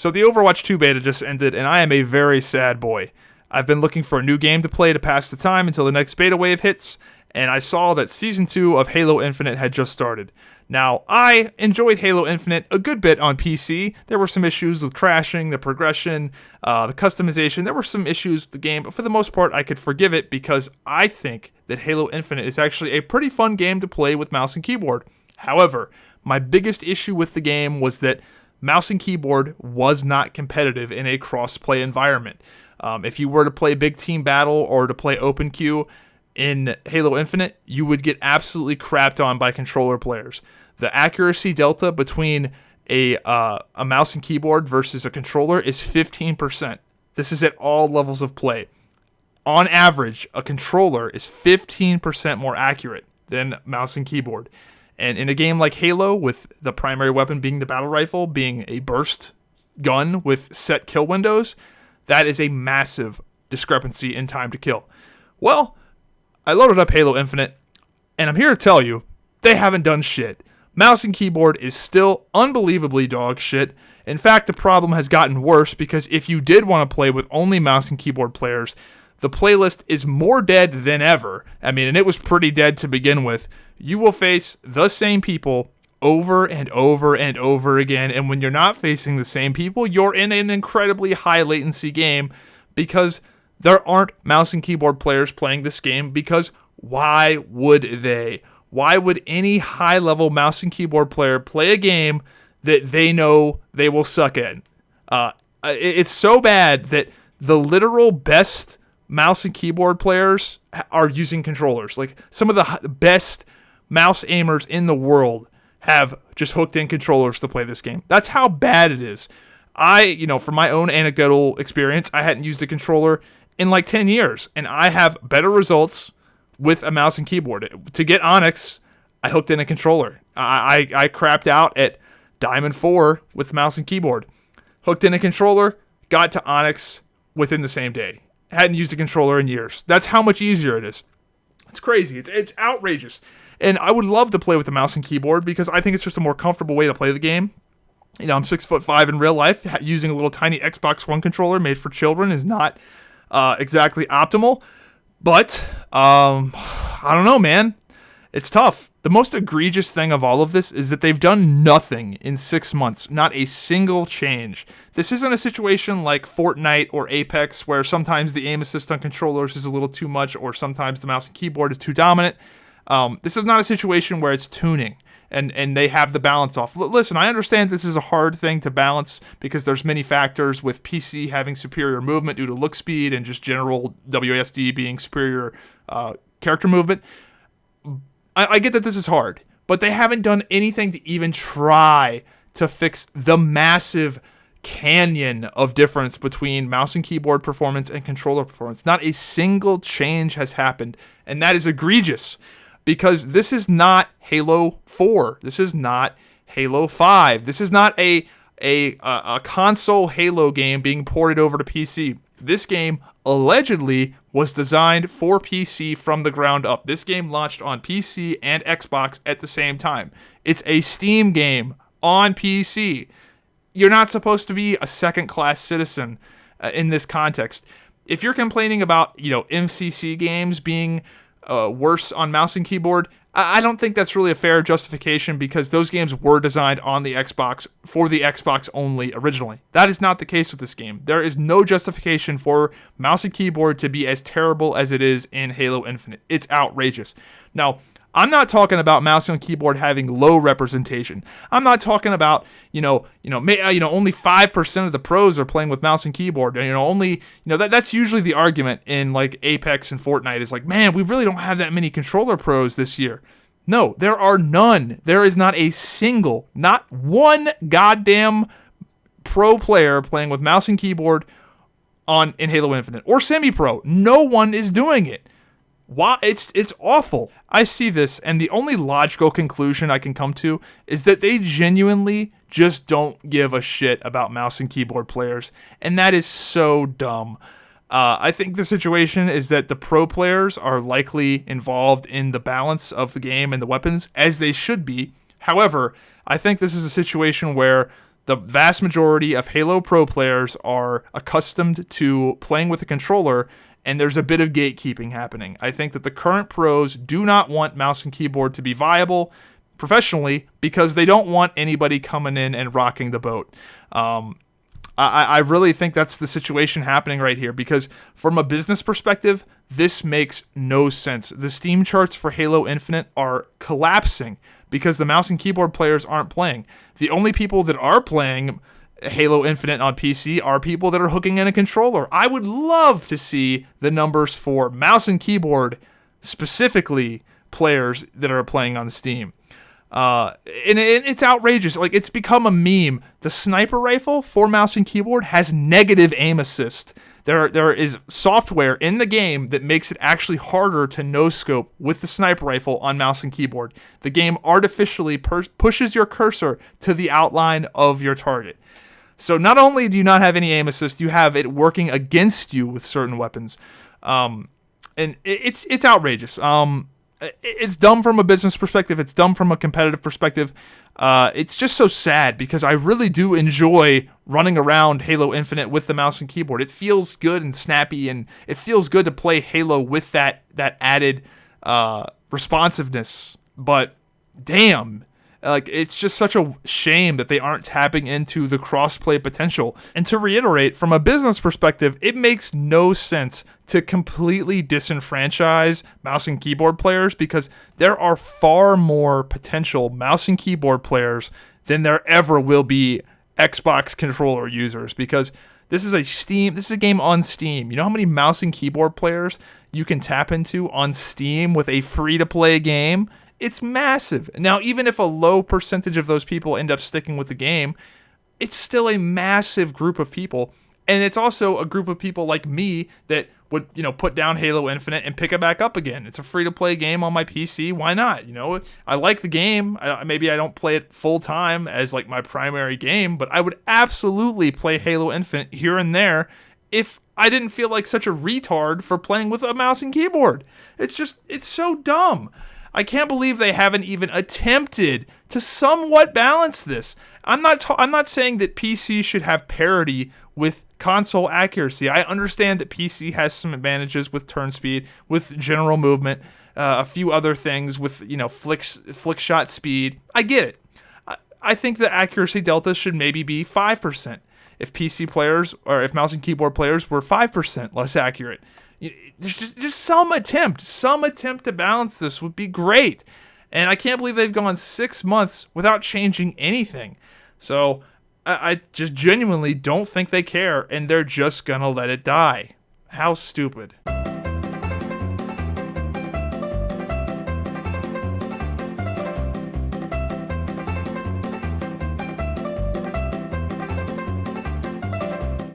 So the Overwatch 2 beta just ended, and I am a very sad boy. I've been looking for a new game to play to pass the time until the next beta wave hits, and I saw that Season 2 of Halo Infinite had just started. Now, I enjoyed Halo Infinite a good bit on PC. There were some issues with crashing, the progression, the customization. There were some issues with the game, but for the most part, I could forgive it because I think that Halo Infinite is actually a pretty fun game to play with mouse and keyboard. However, my biggest issue with the game was that mouse and keyboard was not competitive in a cross-play environment. If you were to play Big Team Battle or to play Open Queue in Halo Infinite, you would get absolutely crapped on by controller players. The accuracy delta between a mouse and keyboard versus a controller is 15%. This is at all levels of play. On average, a controller is 15% more accurate than mouse and keyboard. And in a game like Halo, with the primary weapon being the battle rifle, being a burst gun with set kill windows, that is a massive discrepancy in time to kill. Well, I loaded up Halo Infinite, and I'm here to tell you, they haven't done shit. Mouse and keyboard is still unbelievably dog shit. In fact, the problem has gotten worse because if you did want to play with only mouse and keyboard players, the playlist is more dead than ever. I mean, and it was pretty dead to begin with. You will face the same people over and over and over again, and when you're not facing the same people, you're in an incredibly high latency game because there aren't mouse and keyboard players playing this game, because why would they? Why would any high-level mouse and keyboard player play a game that they know they will suck at? It's so bad that the literal best mouse and keyboard players are using controllers. Like, some of the best mouse aimers in the world have just hooked in controllers to play this game. That's how bad it is. From my own anecdotal experience, I hadn't used a controller in like 10 years, and I have better results with a mouse and keyboard. To get Onyx, I hooked in a controller. I crapped out at Diamond 4 with mouse and keyboard. Hooked in a controller, got to Onyx within the same day. Hadn't used a controller in years. That's how much easier it is. It's crazy. It's outrageous. And I would love to play with the mouse and keyboard because I think it's just a more comfortable way to play the game. You know, I'm 6'5" in real life. Using a little tiny Xbox One controller made for children is not exactly optimal. But, I don't know, man. It's tough. The most egregious thing of all of this is that they've done nothing in 6 months. Not a single change. This isn't a situation like Fortnite or Apex where sometimes the aim assist on controllers is a little too much or sometimes the mouse and keyboard is too dominant. This is not a situation where it's tuning and they have the balance off. Listen, I understand this is a hard thing to balance because there's many factors with PC having superior movement due to look speed and just general WASD being superior character movement. I get that this is hard, but they haven't done anything to even try to fix the massive canyon of difference between mouse and keyboard performance and controller performance. Not a single change has happened, and that is egregious. Because this is not Halo 4. This is not Halo 5. This is not a console Halo game being ported over to PC. This game allegedly was designed for PC from the ground up. This game launched on PC and Xbox at the same time. It's a Steam game on PC. You're not supposed to be a second-class citizen in this context. If you're complaining about, MCC games being worse on mouse and keyboard, I don't think that's really a fair justification because those games were designed on the Xbox for the Xbox only originally. That is not the case with this game. There is no justification for mouse and keyboard to be as terrible as it is in Halo Infinite. It's outrageous. Now, I'm not talking about mouse and keyboard having low representation. I'm not talking about, only 5% of the pros are playing with mouse and keyboard. That's usually the argument in like Apex and Fortnite is like, man, we really don't have that many controller pros this year. No, there are none. There is not a single, not one goddamn pro player playing with mouse and keyboard in Halo Infinite or semi-pro. No one is doing it. Why? It's awful. I see this, and the only logical conclusion I can come to is that they genuinely just don't give a shit about mouse and keyboard players, and that is so dumb. I think the situation is that the pro players are likely involved in the balance of the game and the weapons, as they should be. However, I think this is a situation where The vast majority of Halo Pro players are accustomed to playing with a controller, and there's a bit of gatekeeping happening. I think that the current pros do not want mouse and keyboard to be viable professionally because they don't want anybody coming in and rocking the boat. I really think that's the situation happening right here, because from a business perspective, this makes no sense. The Steam charts for Halo Infinite are collapsing because the mouse and keyboard players aren't playing. The only people that are playing Halo Infinite on PC are people that are hooking in a controller. I would love to see the numbers for mouse and keyboard, specifically players that are playing on Steam. And it's outrageous. Like, it's become a meme. The sniper rifle for mouse and keyboard has negative aim assist. There is software in the game that makes it actually harder to no-scope with the sniper rifle on mouse and keyboard. The game artificially pushes your cursor to the outline of your target. So not only do you not have any aim assist, you have it working against you with certain weapons. And it's outrageous. It's dumb from a business perspective. It's dumb from a competitive perspective. It's just so sad because I really do enjoy running around Halo Infinite with the mouse and keyboard. It feels good and snappy, and it feels good to play Halo with that added responsiveness. But damn, like, it's just such a shame that they aren't tapping into the crossplay potential. And to reiterate, from a business perspective, it makes no sense to completely disenfranchise mouse and keyboard players, because there are far more potential mouse and keyboard players than there ever will be Xbox controller users, because this is a game on Steam. You know how many mouse and keyboard players you can tap into on Steam with a free-to-play game? It's massive. Now, even if a low percentage of those people end up sticking with the game, it's still a massive group of people. And it's also a group of people like me that would, put down Halo Infinite and pick it back up again. It's a free-to-play game on my PC. Why not? I like the game. Maybe I don't play it full-time as, like, my primary game, but I would absolutely play Halo Infinite here and there if I didn't feel like such a retard for playing with a mouse and keyboard. It's so dumb. I can't believe they haven't even attempted to somewhat balance this. I'm not saying that PC should have parity with console accuracy. I understand that PC has some advantages with turn speed, with general movement, a few other things with, flick shot speed. I get it. I think the accuracy delta should maybe be 5%. If PC players, or if mouse and keyboard players were 5% less accurate. There's just some attempt to balance this would be great. And I can't believe they've gone 6 months without changing anything. So I just genuinely don't think they care, and they're just gonna let it die. How stupid.